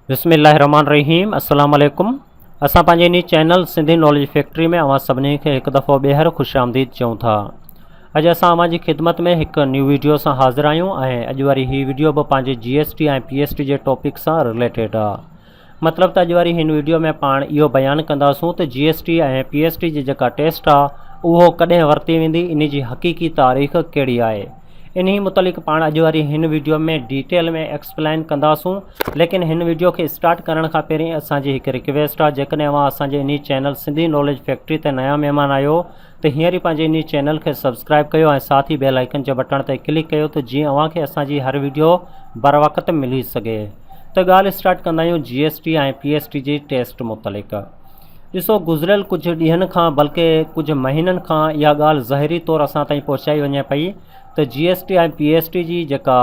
बिस्मिल्लाहिर्रहमानिर्रहीम अस्सलाम वालेकुम। असां पंहिंजे इन चैनल सिंधी नॉलेज फैक्ट्री में अवां सभिनी खे हिकु दफ़ो ॿीहर ख़ुशि आमदीद चऊं था। अॼु असां अवां जी ख़िदमत में हिकु न्यू वीडियो सां हाज़िर आहियूं ऐं अॼु वारी ही वीडियो बि पंहिंजे GST ऐं PST जे टॉपिक सां रिलेटेड आहे। मतिलबु त अॼु वारी हिन वीडियो में पाण इहो बयानु कंदासूं त GST ऐं PST जी जेका टेस्ट आहे उहो कॾहिं वरिती वेंदी, इन जी हक़ीक़ी तारीख़ कहिड़ी आहे। इन मुतलिक़ पाण अॼु वारी हिन वीडियो में डिटेल में एक्सप्लेन कंदासूं। लेकिन हिन वीडियो के स्टार्ट करण खां पहिरीं असांजी हिकु रिक्वेस्ट आहे, जेकॾहिं अवां असांजे इन चैनल सिंधी नॉलेज फैक्ट्री ते नया महिमान आहियो त हींअर ई पंहिंजे इन चैनल खे सब्सक्राइब कयो ऐं साथ ही बेल आइकन जे बटन ते क्लिक कयो त जीअं अवां खे असांजी हर वीडियो बर वक़्त मिली सघे। त ॻाल्हि स्टार्ट कंदा आहियूं GST ऐं PST जी टेस्ट मुतलिक़। ॾिसो, गुज़िरियल कुझु ॾींहंनि खां बल्कि कुझु महीननि खां इहा ॻाल्हि ज़ाहिरी तौरु असां ताईं पहुचाई वञे पई त GST ऐं PST जी जेका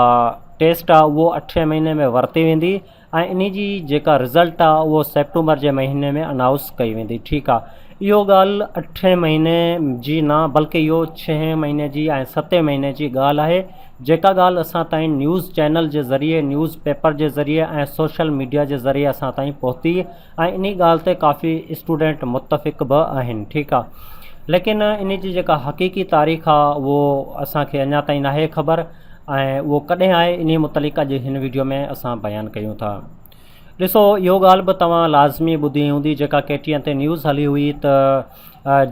टेस्ट आहे उहो 8 महीने में वरिती वेंदी ऐं इन जी जेका रिज़ल्ट आहे उहो सेप्टेम्बर जे महीने में अनाउंस कई वेंदी। ठीकु आहे, इहो ॻाल्हि 8 महीने जी न बल्कि इहो 6 महीने जी ऐं 7 महीने जी ॻाल्हि आहे, जेका ॻाल्हि असां ताईं न्यूज़ चैनल जे ज़रिए, न्यूज़ पेपर जे ज़रिए ऐं सोशल मीडिया जे ज़रिए असां ताईं पहुती ऐं इन ॻाल्हि ते काफ़ी स्टूडेंट मुतफ़िक़ बि आहिनि। ठीकु आहे, लेकिन इन जी जेका हक़ीक़ी तारीख़ आहे उहो असांखे अञा ताईं नाहे ख़बर ऐं उहो कॾहिं आहे, इन मुतलिक़ अॼु हिन वीडियो में असां बयानु कयूं था। ॾिसो, इहो ॻाल्हि बि तव्हां लाज़मी ॿुधी हूंदी जेका KTN ते न्यूज़ हली हुई त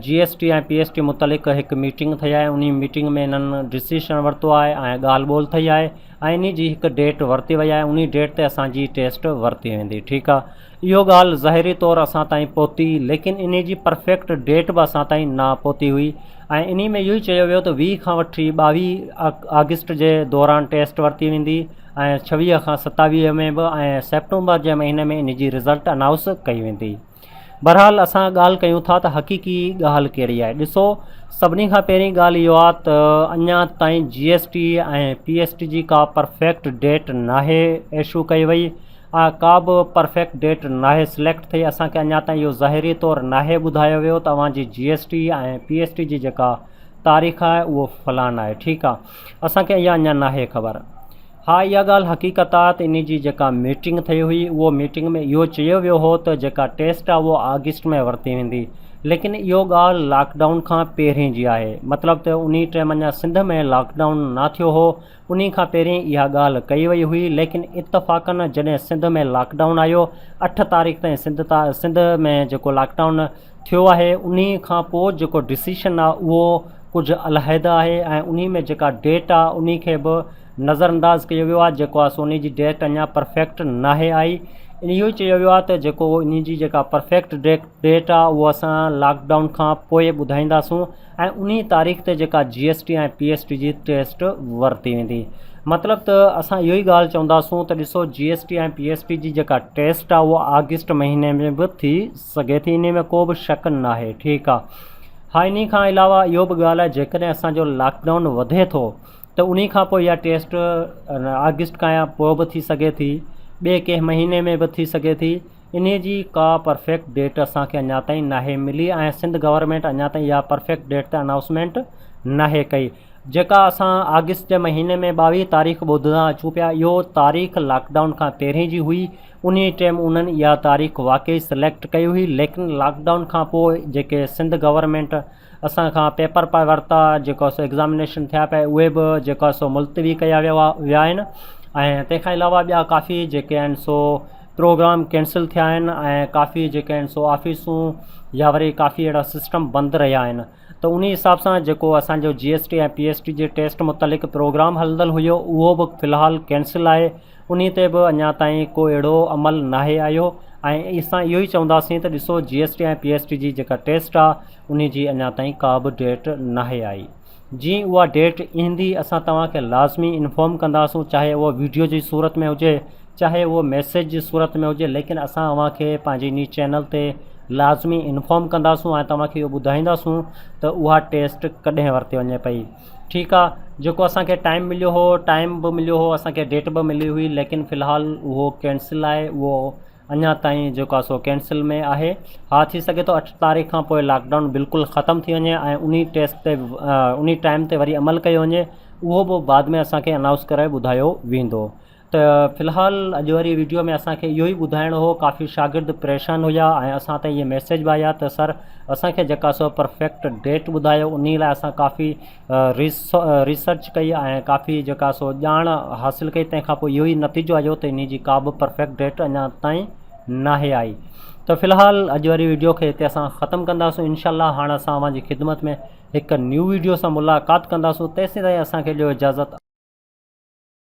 GST ऐं PST मुतलिक़ हिकु मीटिंग थी आहे। उन मीटिंग में इन्हनि डिसीशन वरितो आहे ऐं ॻाल्हि ॿोल थी आहे ऐं इन जी हिकु डेट वरिती वई आहे। उन डेट ते असांजी टेस्ट वरिती वेंदी। ठीकु आहे, इहो ॻाल्हि ज़ाहिरी तौरु असां ताईं पहुती, लेकिन इन जी परफेक्ट डेट बि असां ताईं न पहुती हुई ऐं इन में इहो ई चयो वियो त 20 खां वठी 22 अगस्त जे दौरान टेस्ट वरिती वेंदी ऐं 26 खां 27 में बि ऐं सेप्टेम्बर जे महीने में इन जी रिज़ल्ट अनाउंस कई वेंदी। बहरहाल असां ॻाल्हि कयूं था त हक़ीक़ी ॻाल्हि कहिड़ी आहे। ॾिसो, सभिनी खां पहिरीं ॻाल्हि इहो आहे त अञा ताईं GST ऐं PST जी का परफेक्ट डेट नाहे इशू कई वई, का बि परफेक्ट डेट नाहे सिलेक्ट थी। असांखे अञा ताईं इहो ज़ाहिरी तौरु नाहे ॿुधायो वियो त तव्हांजी GST ऐं PST जी जेका तारीख़ आहे उहो फलान आहे। ठीकु आहे, असांखे इहा अञा नाहे ख़बर। हा, इहा ॻाल्हि हक़ीक़त आहे त इन जी जेका मीटिंग थी हुई उहो मीटिंग में इहो चयो वियो हो त जेका टेस्ट आहे उहो अगस्त में वरिती वेंदी, लेकिन इहो ॻाल्हि लॉकडाउन खां पहिरीं जी आहे। मतिलबु त उन टाइम अञा सिंध में लॉकडाउन न थियो हो, उन खां पहिरीं इहा ॻाल्हि कई वई हुई। लेकिन इतफ़ाक़न जॾहिं सिंध में लॉकडाउन आयो 8 तारीख़ ताईं सिंध में जेको लॉकडाउन थियो आहे, उन खां पोइ जेको डिसीशन आहे उहो कुझु अलहदा आहे ऐं उन में जेका डेट आहे उन खे बि नज़रअंदाज़ कयो वियो आहे, जेको आहे सो उन जी डेट अञा परफेक्ट नाहे आई। इहो ई चयो वियो आहे त जेको इन जी जेका परफेक्ट डेट आहे उहो असां लॉकडाउन खां पोइ ॿुधाईंदासूं ऐं उन तारीख़ ते जेका GST ऐं PST जी टेस्ट वरिती वेंदी। मतिलबु त असां इहो ई ॻाल्हि चवंदासूं त ॾिसो, GST ऐं PST जी जेका टेस्ट आहे उहा अगस्त महीने में बि थी सघे थी, इन में को बि शक न आहे। ठीकु आहे, हा, इन खां अलावा इहो बि ॻाल्हि आहे जेकॾहिं असांजो लॉकडाउन वधे थो त उन खां पोइ इहा टेस्ट अगस्त खां पोइ बि थी सघे थी, ॿिए कंहिं महीने में बि थी सघे थी। इन जी का परफेक्ट डेट असांखे अञा ताईं नाहे मिली ऐं सिंध गवर्नमेंट अञा ताईं इहा परफेक्ट डेट ते अनाउंसमेंट नाहे कई। जेका असां अगस्त जे महीने में 22 तारीख़ ॿुधंदा अचूं पिया, इहो तारीख़ लॉकडाउन खां पहिरीं जी हुई। उन टाइम उन्हनि इहा तारीख़ वाक़ई सिलेक्ट कई हुई, लेकिन लॉकडाउन खां पोइ जेके सिंध गवर्नमेंट असां खां पेपर पाए वरिता, जेको सो एग्ज़ामिनेशन थिया पिया, उहे बि जेका सो मुलतवी कया विया आहिनि ऐं तंहिंखां अलावा ॿिया काफ़ी जेके आहिनि सो प्रोग्राम कैंसिल थिया आहिनि ऐं काफ़ी जेके आहिनि सो ऑफिसूं या वरी काफ़ी अहिड़ा सिस्टम बंदि रहिया आहिनि। त उन हिसाब सां जेको असांजो GST ऐं PST जे टेस्ट मुतलिक़ प्रोग्राम हलंदल हुयो उहो बि फ़िलहालु कैंसिल आहे। उन ते बि अञा ताईं को अहिड़ो अमल नाहे आयो ऐं असां इहो ई चवंदासीं त ॾिसो, GST ऐं PST जी जेका टेस्ट आहे उन जी अञा ताईं का बि डेट नाहे आई। जीअं उहा डेट ईंदी असां तव्हांखे लाज़मी इन्फॉर्म कंदासूं, चाहे उहो वीडियो जी सूरत में हुजे, चाहे उहो मैसेज जी सूरत में हुजे, लेकिन असां अव्हांखे पंहिंजे इन चैनल ते लाज़मी इन्फॉर्म कंदासूं ऐं तव्हांखे इहो ॿुधाईंदासूं त उहा टेस्ट कॾहिं वरिती वञे पई। ठीकु आहे, जेको असांखे टाइम मिलियो हो, टाइम बि मिलियो हो, असांखे डेट बि मिली हुई, लेकिन फ़िलहालु उहो कैंसिल आहे, उहो अञा ताईं जेको आहे सो कैंसिल में आहे। हा, थी सघे थो 8 तारीख़ खां पोइ लॉकडाउन बिल्कुलु ख़तमु थी वञे ऐं उन टेस्ट ते उन टाइम ते वरी अमल कयो वञे, उहो बि बाद में असांखे अनाउंस करे ॿुधायो वेंदो। त फ़िलहाल अॼु वारी वीडियो में असांखे इहो ई ॿुधाइणो हो। काफ़ी शागिर्द परेशान हुया ऐं असां ताईं इहे मैसेज बि आया त सर असांखे जेका सो परफेक्ट डेट ॿुधायो, उन लाइ असां काफ़ी रिसर्च कई ऐं काफ़ी जेका सो ॼाण हासिलु कई। तंहिंखां पोइ इहो ई नतीजो आयो त इन जी का बि परफेक्ट डेट अञा ताईं नाहे आई। तो फ़िलहाल अॼु वारी वीडियो खे हिते असां ख़तमु कंदासीं। इंशाअल्लाह हाणे असां अव्हांजी ख़िदमत में हिकु न्यू वीडियो सां मुलाक़ात कंदासीं। तेसीं ताईं असांखे ॾियो इजाज़त।